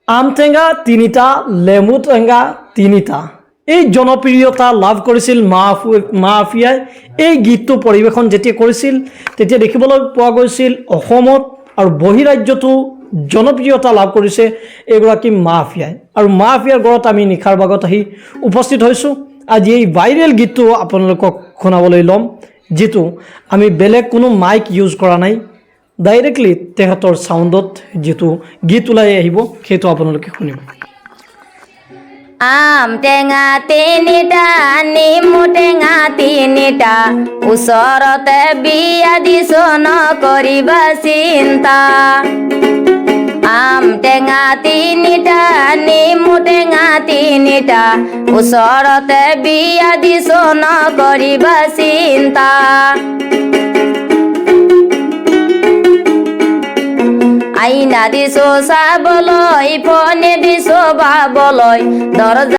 আম টেঙা তিনিটা, লেমু টেঙা তিনিটা। এই জনপ্ৰিয়তা লাভ কৰিছিল মাফিয়াই। এই গীতটো পৰিৱেশন যেতিয়া কৰিছিল তেতিয়া দেখিবলৈ পোৱা গৈছিল অসমত আৰু বহিৰাজ্যতো জনপ্ৰিয়তা লাভ কৰিছে এগৰাকী মাফিয়াই। আৰু মাফিয়াৰ ঘৰত আমি নিশাৰ ভাগত আহি উপস্থিত হৈছোঁ। আজি এই ভাইৰেল গীতটো আপোনালোকক শুনাবলৈ ল'ম, যিটো আমি বেলেগ কোনো মাইক ইউজ কৰা নাই, ডাইৰেক্টলি তেখেতৰ সাউণ্ডত যেটো গীত ওলাই আহিব সেইটো আপোনালোকে শুনিব। আম টেঙা তিনিটা, নেমু টেঙা তিনিটা, ওচৰতে বিয়া দিছো নকৰিবা চিন্তা। আম টেঙা তিনিটা, নেমু টেঙা তিনিটা, ওচৰতে বিয়া দিছো নকৰিবা চিন্তা। আইনা দিছো চাবলৈ, ফোনে দিছো বাবলৈ, দৰজা